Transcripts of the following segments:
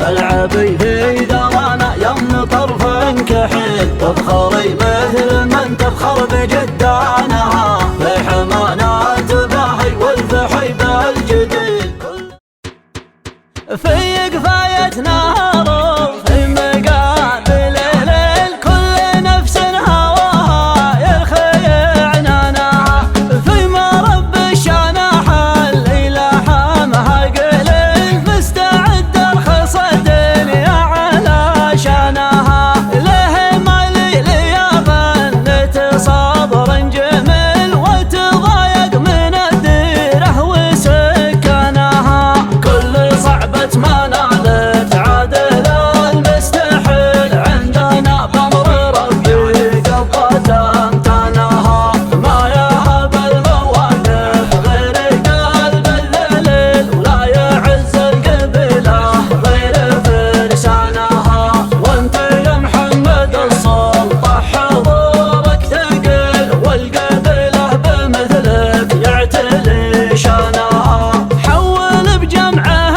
العبي في دوانا يم طرف كحيل، تفخري مثل من تفخر بجدانها، في حمانا تباهي والفحي بالجديد. في قفاية نار في مقابل الليل، كل نفس هواها يرخي عنانها، في مرب الشنح اللي لحمها قليل، مستعد ارخص الدنيا على شانها، له مالي ليا بنت صبر جميل، وتضايق من الديره وسكانها، كل صعبة ما نالت عادل المستحيل، عندنا بأمر ربي قضت امتناها، ما يهب المواقف غير قلب الليل، ولا يعز القبيلة غير فرسانها، وانت يا محمد السلطة حضورك ثقيل، والقبيلة بمثلك يعتلي شانها، حول بجمعه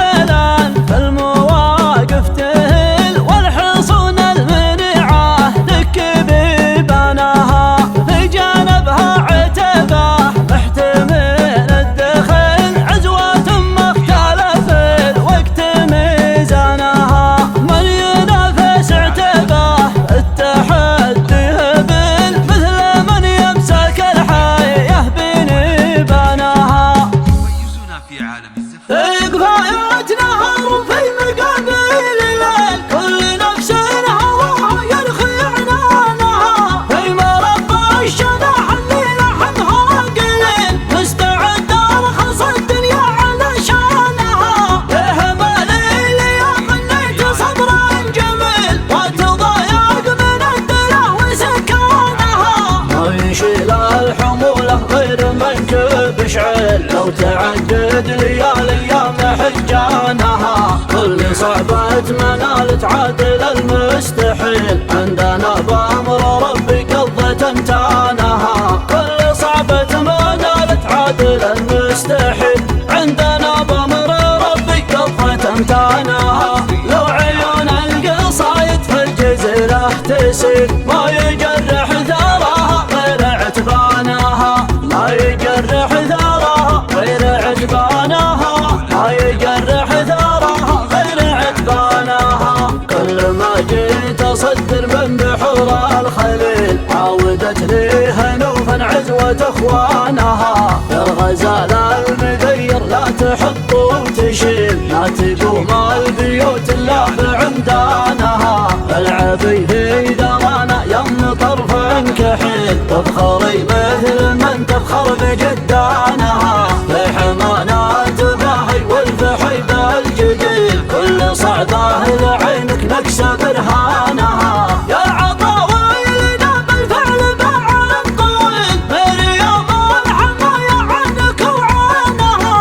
في المواقف تهل، والحصون المنيعة دك بيبانها، في جانبها عتبة محتمل الدخل، عزوة ما اختلف الوقت ميزانها، من ينافس عتبة التحدي هبل، مثل من يمسك الحية بنيبانها. يميزنا في عالم الزفاف. في قفاية نهر في مقابل الليل، كل نفس هواها يرخي عنانها، في مربى الشنح اللي لحمها قليل، مستعد ارخص الدنيا على شانها، له مالي ليا غنيت صبر جميل، وتضايق من الدره وسكانها، ما يشيل الحموله غير منكب شعيل، لو تعدد ليالي محجانها، كل صعبة منال تعادل المستحيل، عندنا بأمر ربي قضت امتانها، كل صعبة منال تعادل المستحيل، عندنا بأمر ربي قضت امتانها، لو عيون القصايد في الجزيرة تسيل، ما يجرح ثراها غير عتبانها، ما يجرح ثراها غير عتبانها، ما يجرح ثراها غير عتبانها، كل ما جيت اصدر من بحور الخليل، عاودت لي هنوفا عزوة اخوانها، يا الغزال المغير لا تحط وتشيل، لا تقوم البيوت الا بعمدانها، العبي في دوانا يم طرف كحيل، تفخري مثل من تفخر بجدانها، في حمانا تباهي والفحي بالجديد، كل صعبة لعينك نكس برهانها، يا عطاويل ناب الفعل بعد طويل، غير يوم الحماية عنك وعانها،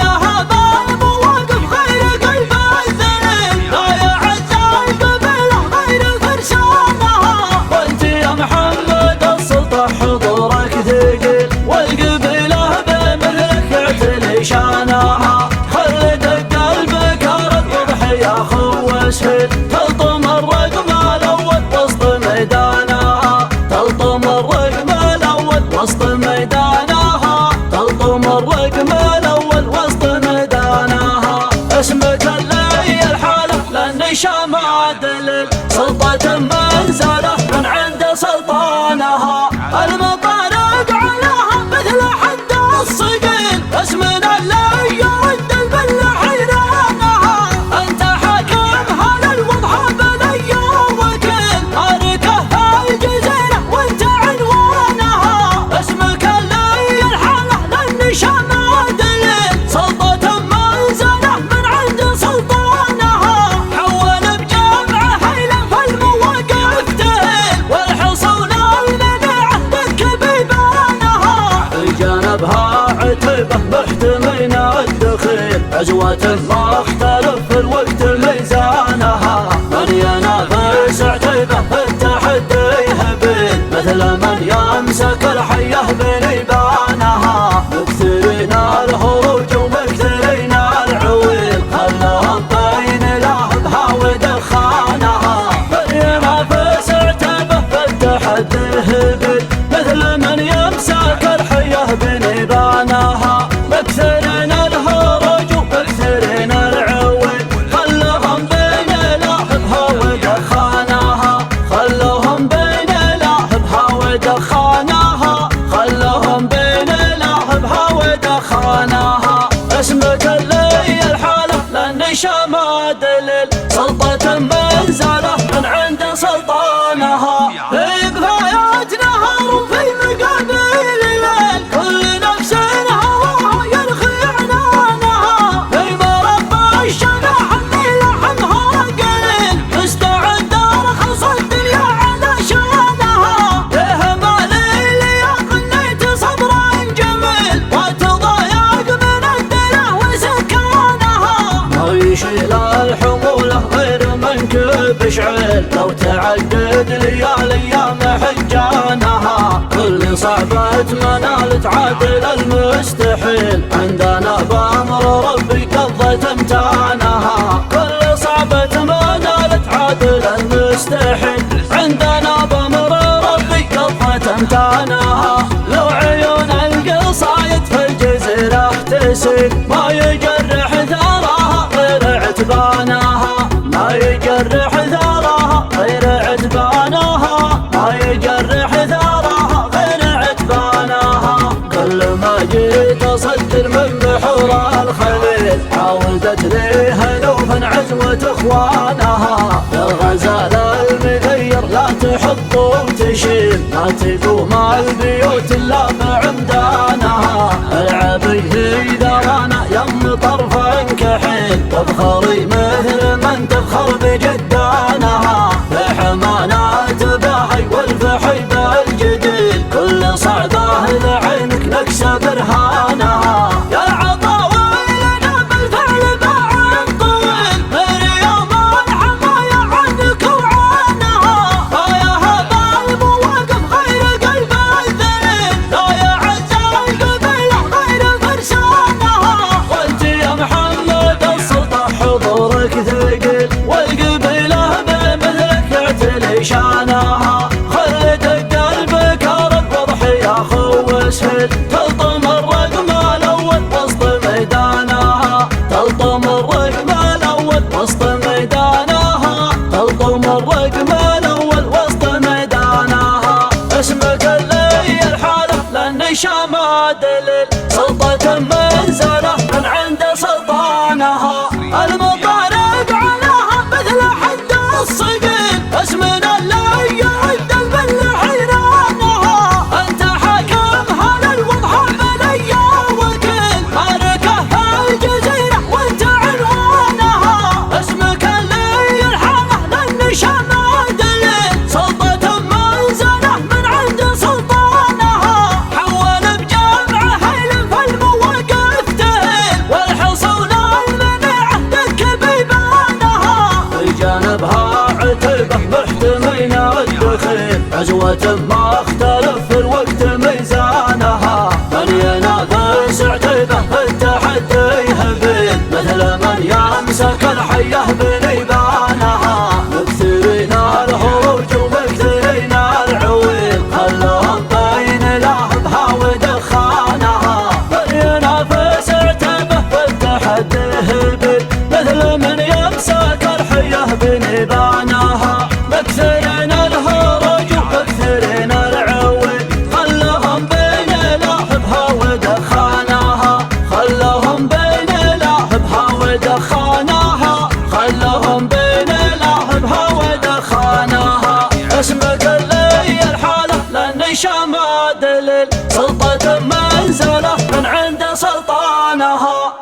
يا هذا المواقف غير قلب الذليل، يا عز القبيلة غير فرسانها، وانت يا محمد السلطة حضورك ثقيل، والقبيلة بمثلك يعتلي شانها، خلدك قلبك ارد وضحية خوسهل، تلطم الرقم الاول وسط ميدانها، تلطم الرقم الاول وسط ميدانها، تلطم الرقم الاول وسط ميدانها، اسمك اللي الحالة لاني شامع دليل، سلطة منزله من عند سلطانها، المطارق عليها مثل حد الصقيل، اسمنا اللي يرد البلة حيرانها، انت حاكمها للوضح بلي وكيل، مالكه الجزيرة وانت عنوانها، اسمك اللي الحالة للنشان دليل، سلطة منزله من عند سلطانها، حول بجمعه هيلا في المواقف تهيل، والحصون المنيعة دك بيبانها، جانبها عتبة محتمين الدخيل، عزوة ما اختلف في الوقت ميزانها، من ينافس عتبة في التحدي هبيل، مثل من يمسك الحية بنيبانها، مكثرين الهروج ومكثرين العويل، خلهم بين لهبها دليل سلطة منزله من عند سلطانها. في بغايات نهار في مقابل الليل كل نفس هواها يرخي عنانها. في مربى الشبح اللي لحمها قليل مستعد ارخص الدنيا على شانها. لها مالي اللي قنيت صبرا جميل وتضايق من الدنيا وسكانها. ما يشيل الحمولة غير منكب شعيل لو تعدد ليالي محجانها. كل صعبة منال تعادل المستحيل عندنا بأمر ربي قضت امتانها. كل صعبة منال تعادل المستحيل عندنا بأمر ربي قضت امتانها. لو عيون القصايد في الجزيرة تسيل ما يجرح ثراها غير عتبانها. ما يجرح ثراها غير عتبانها. ما يجرح ثراها غير عتبانها. كل ما جيت اصدر من بحور الخليل عودت لي هلوف عزوة اخوانها. الغزال المغير لا تحط وتشيل ما تقوم البيوت الا بعمدانها. العبي اذا انا يم طرف كحيل تفخري مثل من تفخر بجدانها. بحمانات باهي والفحي بالجديد كل صعبه لعينك نكس برهانها. يا عطاويلنا بالفعل باع طويل مريم الحماية عنك وعنها. يا هذا المواقف غير قلب الذليل لا يعز القبيلة غير فرسانها. وانت يا محمد السلطة حضورك ثقيل والقبيلة بمثلك يعتلي شانها. خلتك قلبك رب وضحي يا خو سهل تلطم الرقم الاول وسط ميدانها. تلطم الرقم الاول وسط ميدانها. تلطم الرقم الاول وسط ميدانها. اسمك اللي الحالة لان شامة دليل سلطة منزله من عند سلطانها. المطارق عليها مثل حد الصقيل اسمنا اللي يعدل بالحيرانها. انت حاكمها للوضح بليا وكيل مالكه الجزيرة وانت عنوانها. اسمك اللي الحالة للنشان دليل سلطة منزله من عند سلطانها. حول بجمع هيل في المواقف تهيل والحصول المنيعة دك بيبانها. في جانبها عتبة محتمين الدخيل عزوة ما اختلف في الوقت ميزانها. من ينافس عتبة في التحدي هبيل مثل من يمسك الحية بنيبانها. مكثرين الهروج ومكثرين العويل خلهم بين لهبها ودخانها. من ينافس عتبة في التحدي هبيل مثل من يمسك الحية بنيبانها. مكثرين الهروج ومكثرين العويل خلهم بين لهبها ودخانها. خلهم بين لهبها ودخانها. خلهم بين لهبها ودخانها. اسمك اللي الحالة لان شامة دليل سلطة منزله من عند سلطانها.